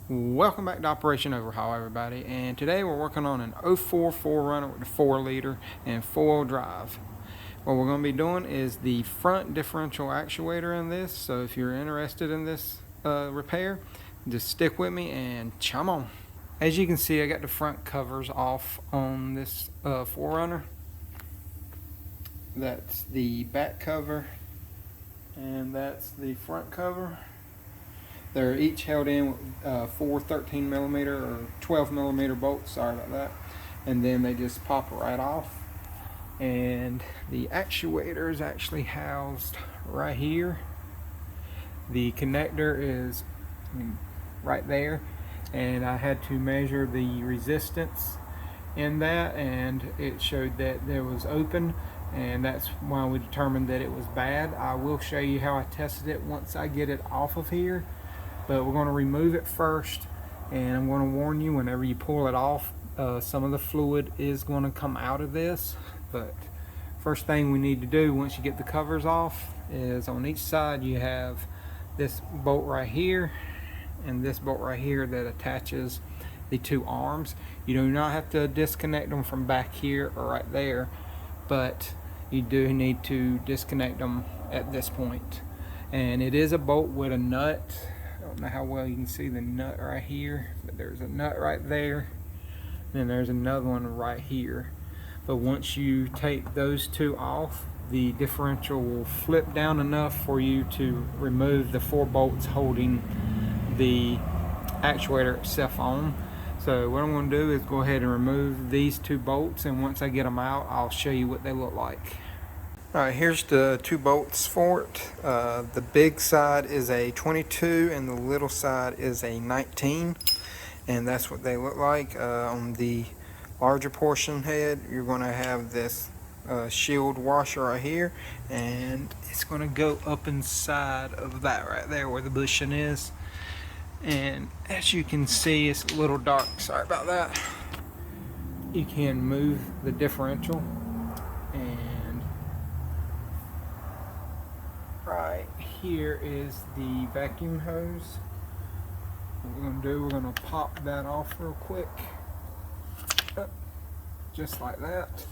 Welcome back to Operation Overhaul, everybody, and today we're working on an 04 4runner with a 4-liter and 4-wheel drive. What we're going to be doing is the front differential actuator in this, so if you're interested in this repair, just stick with me and chum on. As you can see, I got the front covers off on this 4runner. That's the back cover, and that's the front cover. They're each held in with 4 13mm or 12mm bolts, sorry about that, and then they just pop right off. And the actuator is actually housed right here. The connector is right there, and I had to measure the resistance in that, and it showed that there was open, and that's why we determined that it was bad. I will show you how I tested it once I get it off of here. But we're going to remove it first, and I'm going to warn you, whenever you pull it off, some of the fluid is going to come out of this. But first thing we need to do once you get the covers off is on each side you have this bolt right here and this bolt right here that attaches the two arms. You do not have to disconnect them from back here or right there, but you do need to disconnect them at this point. And it is a bolt with a nut. I don't know how well you can see the nut right here, but there's a nut right there, and then there's another one right here. But once you take those two off, the differential will flip down enough for you to remove the 4 bolts holding the actuator itself on. So what I'm going to do is go ahead and remove these 2 bolts, and once I get them out, I'll show you what they look like. Alright, here's the 2 bolts for it. The big side is a 22 and the little side is a 19, and that's what they look like. On the larger portion head, you're going to have this shield washer right here, and it's going to go up inside of that right there where the bushing is. And as you can see, it's a little dark, sorry about that. You can move the differential, and right here is the vacuum hose. What we're going to do, we're going to pop that off real quick, just like that.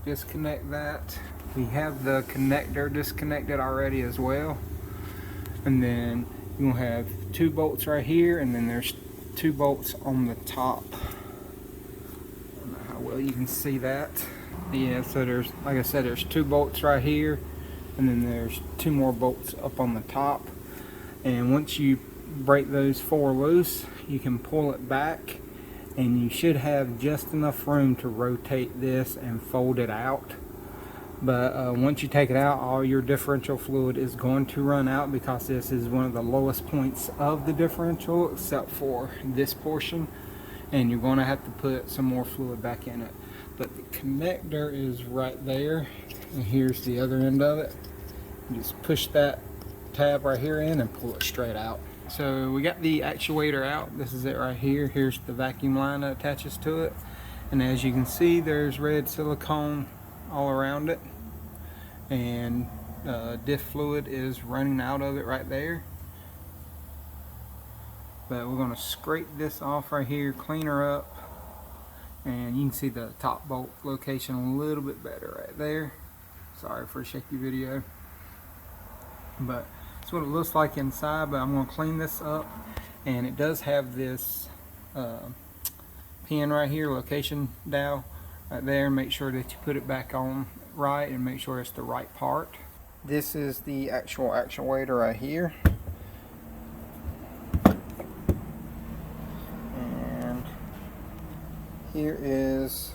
Disconnect that. We have the connector disconnected already as well, and then you'll have 2 bolts right here, and then there's 2 bolts on the top. I don't know how well you can see that. Yeah, so there's, like I said, there's 2 bolts right here, and then there's 2 more bolts up on the top. And once you break those 4 loose, you can pull it back, and you should have just enough room to rotate this and fold it out. But once you take it out, all your differential fluid is going to run out, because this is one of the lowest points of the differential except for this portion, and you're going to have to put some more fluid back in it. But the connector is right there, and here's the other end of it. You just push that tab right here in and pull it straight out. So we got the actuator out. This is it right here. Here's the vacuum line that attaches to it, and as you can see, there's red silicone all around it, and diff fluid is running out of it right there. But we're going to scrape this off right here, clean her up, and you can see the top bolt location a little bit better right there. Sorry for a shaky video, but that's what it looks like inside. But I'm going to clean this up, and it does have this pin right here, location dowel right there. Make sure that you put it back on right and make sure it's the right part. This is the actual actuator right here, and here is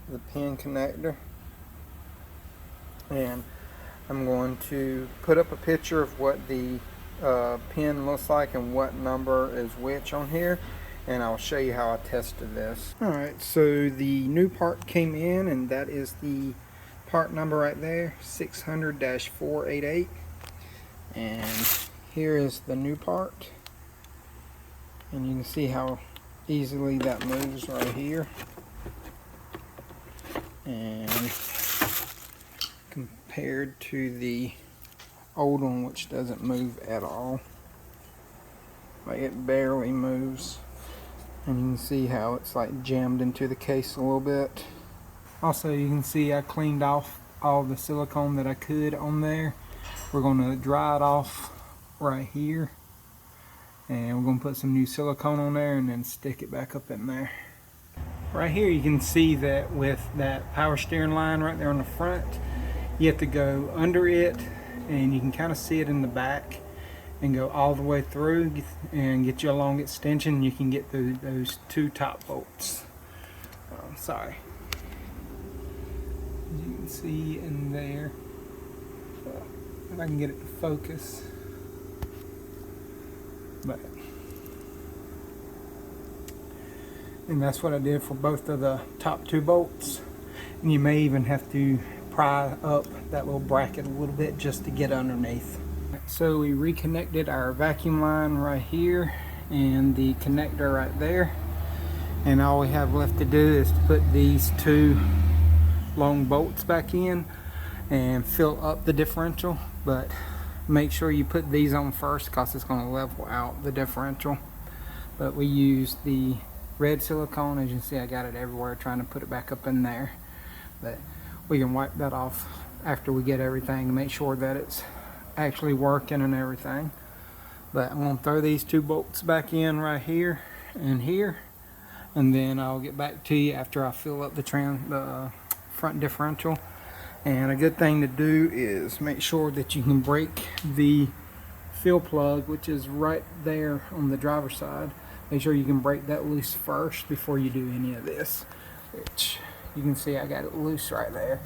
the pin connector. And I'm going to put up a picture of what the pin looks like and what number is which on here, and I'll show you how I tested this. Alright, so the new part came in, and that is the part number right there, 600-488. And here is the new part, and you can see how easily that moves right here. And compared to the old one, which doesn't move at all. Like it barely moves. And you can see how it's like jammed into the case a little bit. Also, you can see I cleaned off all the silicone that I could on there. We're going to dry it off right here. And we're going to put some new silicone on there and then stick it back up in there. Right here you can see that with that power steering line right there on the front, you have to go under it, and you can kind of see it in the back, and go all the way through and get you a long extension. You can get through those two top bolts. Sorry. As you can see in there, if I can get it to focus. And that's what I did for both of the top two bolts. And you may even have to pry up that little bracket a little bit just to get underneath. So we reconnected our vacuum line right here and the connector right there. And all we have left to do is to put these two long bolts back in and fill up the differential. But make sure you put these on first because it's going to level out the differential. But we use the red silicone. As you can see, I got it everywhere trying to put it back up in there. But we can wipe that off after we get everything to make sure that it's actually working and everything. But I'm going to throw these two bolts back in right here and here, and then I'll get back to you after I fill up the front differential. And a good thing to do is make sure that you can break the fill plug, which is right there on the driver's side. Make sure you can break that loose first before you do any of this, which you can see I got it loose right there.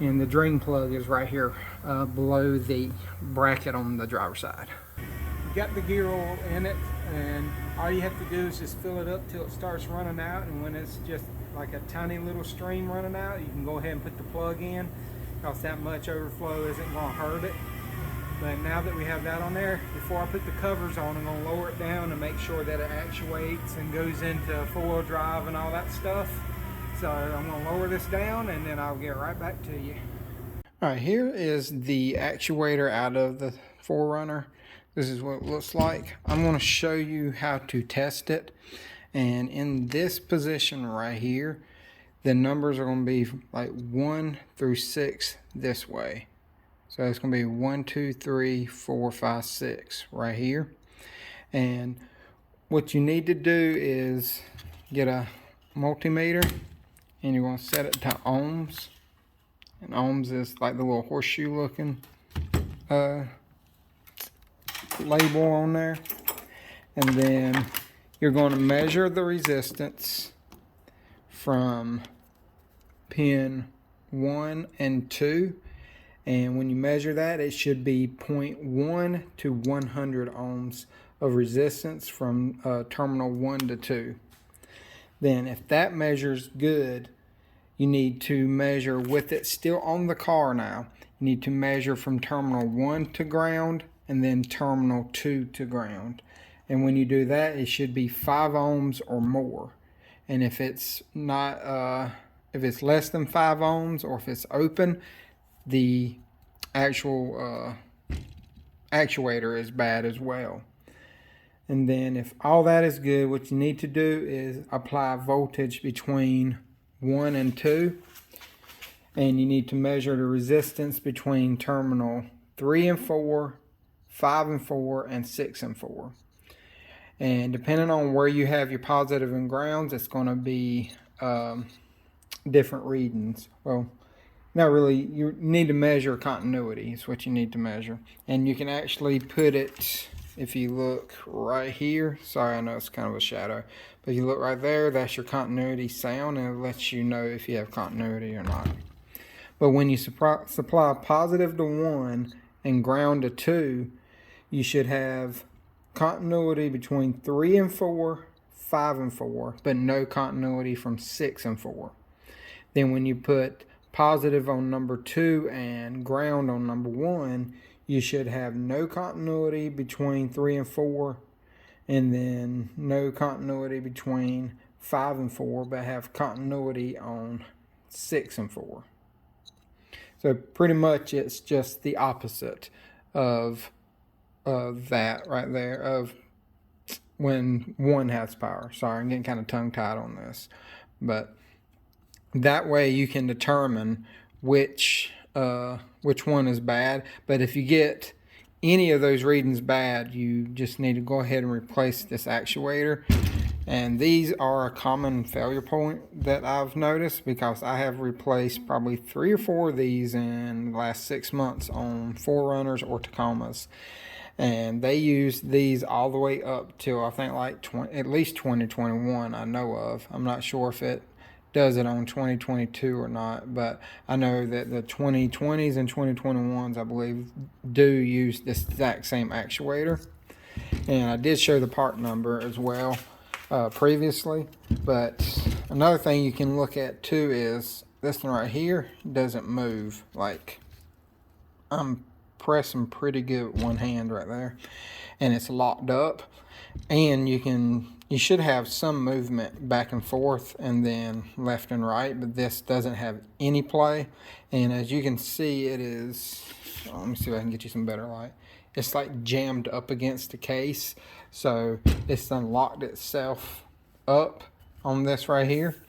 And the drain plug is right here below the bracket on the driver's side. You got the gear oil in it, and all you have to do is just fill it up till it starts running out. And when it's just like a tiny little stream running out, you can go ahead and put the plug in, because that much overflow isn't going to hurt it. But now that we have that on there, before I put the covers on, I'm going to lower it down and make sure that it actuates and goes into four-wheel drive and all that stuff. So I'm going to lower this down and then I'll get right back to you. Alright, here is the actuator out of the 4runner. This is what it looks like. I'm going to show you how to test it. And in this position right here, the numbers are going to be like 1 through 6 this way. So it's going to be 1, 2, 3, 4, 5, 6 right here. And what you need to do is get a multimeter, and you're going to set it to ohms. And ohms is like the little horseshoe looking label on there. And then you're going to measure the resistance from pin 1 and 2. And when you measure that, it should be 0.1 to 100 ohms of resistance from terminal 1 to 2. Then if that measures good, you need to measure with it still on the car now. You need to measure from terminal 1 to ground and then terminal 2 to ground. And when you do that, it should be 5 ohms or more. And if it's not, if it's less than 5 ohms, or if it's open, the actual actuator is bad as well. And then if all that is good, what you need to do is apply voltage between 1 and 2. And you need to measure the resistance between terminal 3 and 4, 5 and 4, and 6 and 4. And depending on where you have your positive and grounds, it's going to be different readings. Well, not really. You need to measure continuity is what you need to measure. And you can actually put it, if you look right here, sorry, I know it's kind of a shadow, but if you look right there, that's your continuity sound, and it lets you know if you have continuity or not. But when you supply positive to 1 and ground to 2, you should have continuity between 3 and 4, 5 and 4, but no continuity from 6 and 4. Then when you put positive on number 2 and ground on number 1, you should have no continuity between 3 and 4, and then no continuity between 5 and 4, but have continuity on 6 and 4. So pretty much it's just the opposite of that right there, of when one has power. Sorry, I'm getting kind of tongue-tied on this. But that way you can determine which one is bad. But if you get any of those readings bad, you just need to go ahead and replace this actuator. And these are a common failure point that I've noticed, because I have replaced probably 3 or 4 of these in the last 6 months on 4runners or Tacomas. And they use these all the way up till I think like at least 2021 I know of. I'm not sure if it does it on 2022 or not, but I know that the 2020s and 2021s I believe do use this exact same actuator. And I did show the part number as well previously. But another thing you can look at too is this one right here doesn't move. Like, I'm pressing pretty good with one hand right there, and it's locked up. And you should have some movement back and forth and then left and right, but this doesn't have any play. And as you can see, it is, let me see if I can get you some better light. It's like jammed up against the case, so it's unlocked itself up on this right here.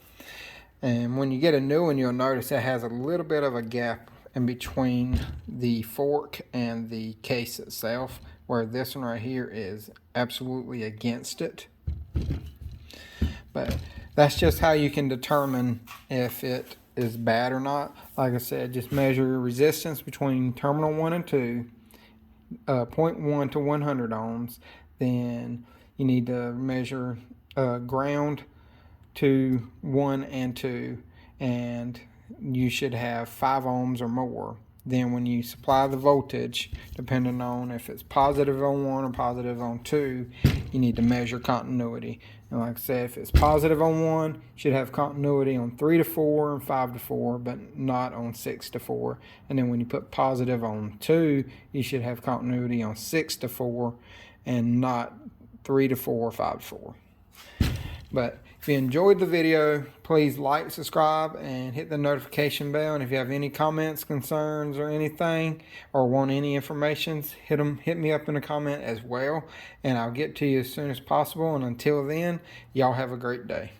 And when you get a new one, you'll notice it has a little bit of a gap in between the fork and the case itself, where this one right here is absolutely against it. But that's just how you can determine if it is bad or not. Like I said, just measure your resistance between terminal 1 and 2, 0.1 to 100 ohms. Then you need to measure ground to 1 and 2, and you should have 5 ohms or more. Then when you supply the voltage, depending on if it's positive on 1 or positive on 2, you need to measure continuity. And like I said, if it's positive on 1, you should have continuity on 3 to 4 and 5 to 4, but not on 6 to 4. And then when you put positive on 2, you should have continuity on 6 to 4 and not 3 to 4 or 5 to 4. But if you enjoyed the video, please like, subscribe, and hit the notification bell. And if you have any comments, concerns, or anything, or want any information, hit me up in a comment as well, and I'll get to you as soon as possible. And until then, y'all have a great day.